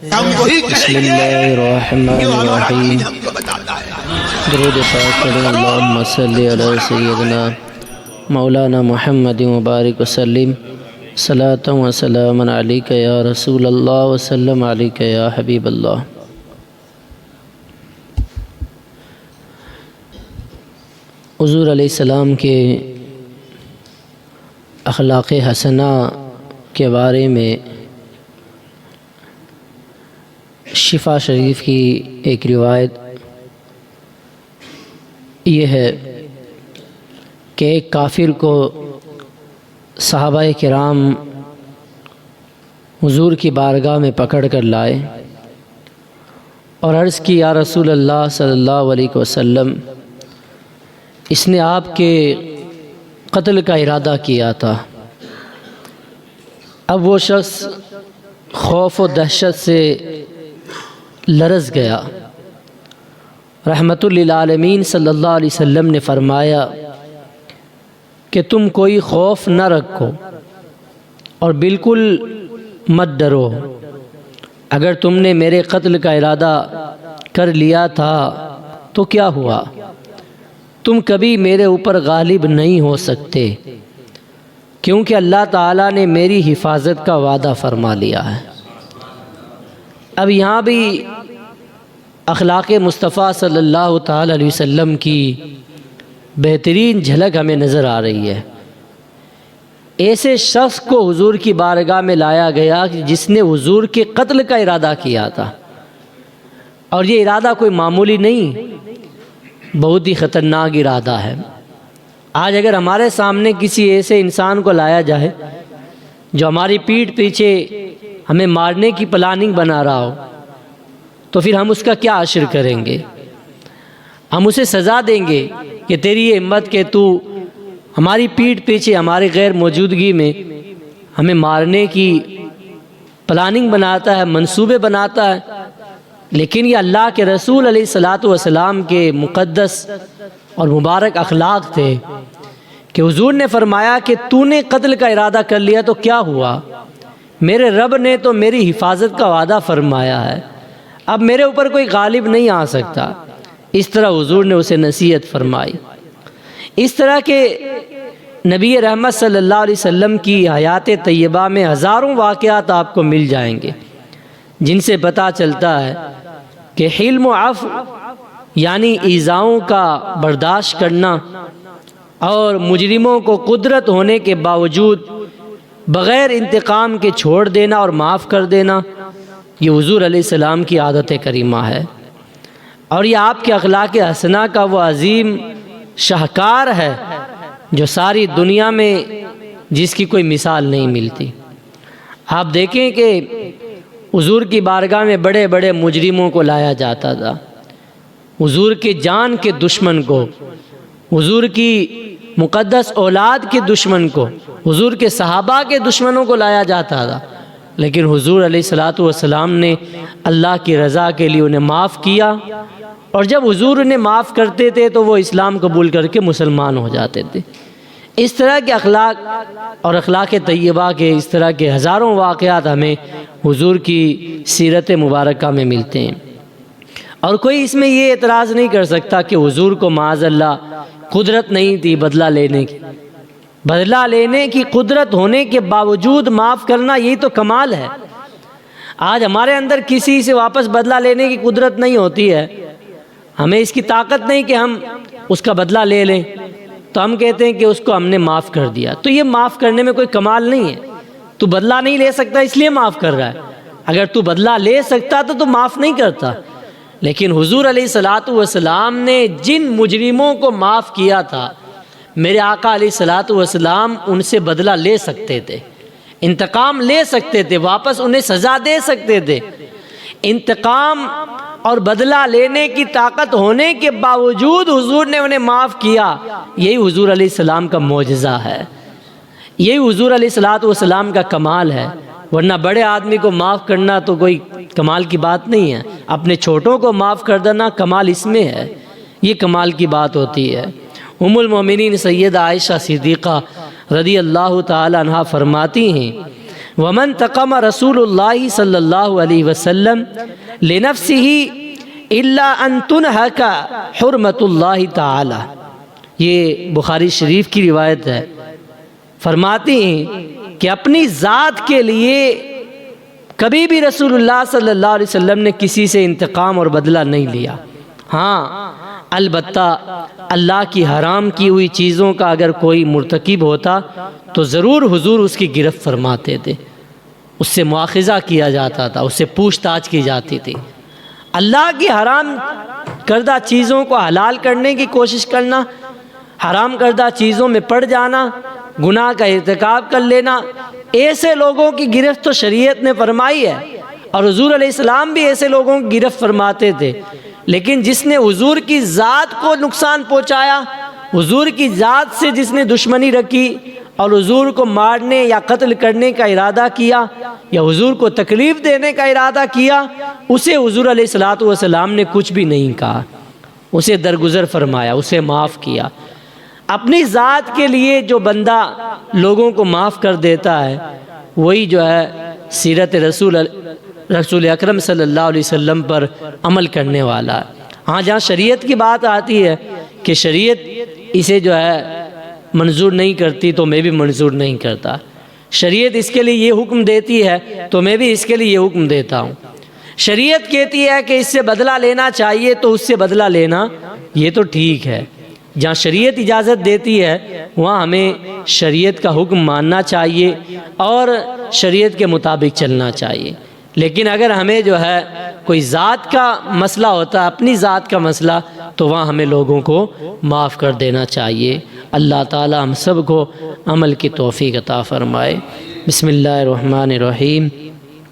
بسم اللہ الرحمن الرحیم درود پاک پڑھیں اللہم صلی علی سیدنا مولانا محمد مبارک وسلم صلاۃ و سلام علیک یا رسول اللہ وسلم علیک یا حبیب اللہ۔ حضور علیہ السلام کے اخلاق حسنہ کے بارے میں شفا شریف کی ایک روایت یہ ہے کہ ایک کافر کو صحابہ کرام حضور کی بارگاہ میں پکڑ کر لائے اور عرض کی یا رسول اللہ صلی اللہ علیہ وسلم، اس نے آپ کے قتل کا ارادہ کیا تھا۔ اب وہ شخص خوف و دہشت سے لرز گیا۔ رحمت للعالمین صلی اللہ علیہ وسلم نے فرمایا کہ تم کوئی خوف نہ رکھو اور بالکل مت ڈرو، اگر تم نے میرے قتل کا ارادہ کر لیا تھا تو کیا ہوا، تم کبھی میرے اوپر غالب نہیں ہو سکتے، کیونکہ اللہ تعالیٰ نے میری حفاظت کا وعدہ فرما لیا ہے۔ اب یہاں بھی اخلاق مصطفیٰ صلی اللہ تعالیٰ علیہ وسلم کی بہترین جھلک ہمیں نظر آ رہی ہے۔ ایسے شخص کو حضور کی بارگاہ میں لایا گیا جس نے حضور کے قتل کا ارادہ کیا تھا، اور یہ ارادہ کوئی معمولی نہیں، بہت ہی خطرناک ارادہ ہے۔ آج اگر ہمارے سامنے کسی ایسے انسان کو لایا جائے جو ہماری پیٹھ پیچھے ہمیں مارنے کی پلاننگ بنا رہا ہو، تو پھر ہم اس کا کیا عشر کریں گے؟ ہم اسے سزا دیں گے کہ تیری یہ ہمت کہ تو ہماری پیٹھ پیچھے ہماری غیر موجودگی میں ہمیں مارنے کی پلاننگ بناتا ہے، منصوبے بناتا ہے۔ لیکن یہ اللہ کے رسول علیہ الصلاۃ والسلام کے مقدس اور مبارک اخلاق تھے کہ حضور نے فرمایا کہ تو نے قتل کا ارادہ کر لیا تو کیا ہوا، میرے رب نے تو میری حفاظت کا وعدہ فرمایا ہے، اب میرے اوپر کوئی غالب نہیں آ سکتا۔ اس طرح حضور نے اسے نصیحت فرمائی۔ اس طرح کے نبی رحمت صلی اللہ علیہ وسلم کی حیات طیبہ میں ہزاروں واقعات آپ کو مل جائیں گے جن سے پتہ چلتا ہے کہ حلم و عفو یعنی ایذاؤں کا برداشت کرنا اور مجرموں کو قدرت ہونے کے باوجود بغیر انتقام کے چھوڑ دینا اور معاف کر دینا، یہ حضور علیہ السلام کی عادت کریمہ ہے، اور یہ آپ کے اخلاق حسنہ کا وہ عظیم شاہکار ہے جو ساری دنیا میں جس کی کوئی مثال نہیں ملتی۔ آپ دیکھیں کہ حضور کی بارگاہ میں بڑے بڑے مجرموں کو لایا جاتا تھا، حضور کے جان کے دشمن کو، حضور کی مقدس اولاد کے دشمن کو، حضور کے صحابہ کے دشمنوں کو لایا جاتا تھا، لیکن حضور علیہ الصلاۃ والسلام نے اللہ کی رضا کے لیے انہیں معاف کیا، اور جب حضور انہیں معاف کرتے تھے تو وہ اسلام قبول کر کے مسلمان ہو جاتے تھے۔ اس طرح کے اخلاق اور اخلاق طیبہ کے اس طرح کے ہزاروں واقعات ہمیں حضور کی سیرت مبارکہ میں ملتے ہیں، اور کوئی اس میں یہ اعتراض نہیں کر سکتا کہ حضور کو معاذ اللہ قدرت نہیں تھی بدلہ لینے کی۔ بدلہ لینے کی قدرت ہونے کے باوجود معاف کرنا، یہی تو کمال ہے۔ آج ہمارے اندر کسی سے واپس بدلہ لینے کی قدرت نہیں ہوتی ہے، ہمیں اس کی طاقت نہیں کہ ہم اس کا بدلہ لے لیں، تو ہم کہتے ہیں کہ اس کو ہم نے معاف کر دیا۔ تو یہ معاف کرنے میں کوئی کمال نہیں ہے۔ تو بدلہ نہیں لے سکتا اس لیے معاف کر رہا ہے، اگر تو بدلہ لے سکتا تو معاف نہیں کرتا۔ لیکن حضور علیہ الصلاۃ والسلام نے جن مجرموں کو معاف کیا تھا، میرے آقا علیہ الصلاۃ والسلام ان سے بدلہ لے سکتے تھے، انتقام لے سکتے تھے، واپس انہیں سزا دے سکتے تھے۔ انتقام اور بدلہ لینے کی طاقت ہونے کے باوجود حضور نے انہیں معاف کیا، یہی حضور علیہ السلام کا معجزہ ہے، یہی حضور علیہ الصلاۃ والسلام کا کمال ہے۔ ورنہ بڑے آدمی کو معاف کرنا تو کوئی کمال کی بات نہیں ہے، اپنے چھوٹوں کو معاف کر دینا کمال اس میں ہے، یہ کمال کی بات ہوتی ہے۔ ام المومنین سیدہ عائشہ صدیقہ رضی اللہ تعالی عنہا فرماتی ہیں ومن تقم رسول اللہ صلی اللہ علیہ وسلم لنفسه الا ان تنہک حرمت اللہ تعالی. یہ بخاری شریف کی روایت ہے. فرماتے ہیں کہ اپنی ذات کے لیے کبھی بھی رسول اللہ صلی اللہ علیہ وسلم نے کسی سے انتقام اور بدلہ نہیں لیا. ہاں البتہ اللہ کی حرام کی ہوئی چیزوں کا اگر کوئی مرتکب ہوتا تو ضرور حضور اس کی گرفت فرماتے تھے، اس سے مواخذہ کیا جاتا تھا، اس سے پوچھ تاچھ کی جاتی تھی. اللہ کی حرام کردہ چیزوں کو حلال کرنے کی کوشش کرنا، حرام کردہ چیزوں میں پڑ جانا، گناہ کا ارتکاب کر لینا، ایسے لوگوں کی گرفت تو شریعت نے فرمائی ہے، اور حضور علیہ السلام بھی ایسے لوگوں کی گرفت فرماتے تھے. لیکن جس نے حضور کی ذات کو نقصان پہنچایا، حضور کی ذات سے جس نے دشمنی رکھی اور حضور کو مارنے یا قتل کرنے کا ارادہ کیا یا حضور کو تکلیف دینے کا ارادہ کیا، اسے حضور علیہ الصلوۃ والسلام نے کچھ بھی نہیں کہا، اسے درگزر فرمایا، اسے معاف کیا. اپنی ذات کے لیے جو بندہ لوگوں کو معاف کر دیتا ہے وہی جو ہے سیرت رسول اکرم صلی اللہ علیہ وسلم پر عمل کرنے والا ہے. ہاں جہاں شریعت کی بات آتی ہے کہ شریعت اسے جو ہے منظور نہیں کرتی تو میں بھی منظور نہیں کرتا، شریعت اس کے لیے یہ حکم دیتی ہے تو میں بھی اس کے لیے یہ حکم دیتا ہوں. شریعت کہتی ہے کہ اس سے بدلہ لینا چاہیے تو اس سے بدلہ لینا یہ تو ٹھیک ہے. جہاں شریعت اجازت دیتی ہے وہاں ہمیں شریعت کا حکم ماننا چاہیے اور شریعت کے مطابق چلنا چاہیے. لیکن اگر ہمیں جو ہے کوئی ذات کا مسئلہ ہوتا ہے، اپنی ذات کا مسئلہ، تو وہاں ہمیں لوگوں کو معاف کر دینا چاہیے. اللہ تعالی ہم سب کو عمل کی توفیق عطا فرمائے. بسم اللہ الرحمن الرحیم.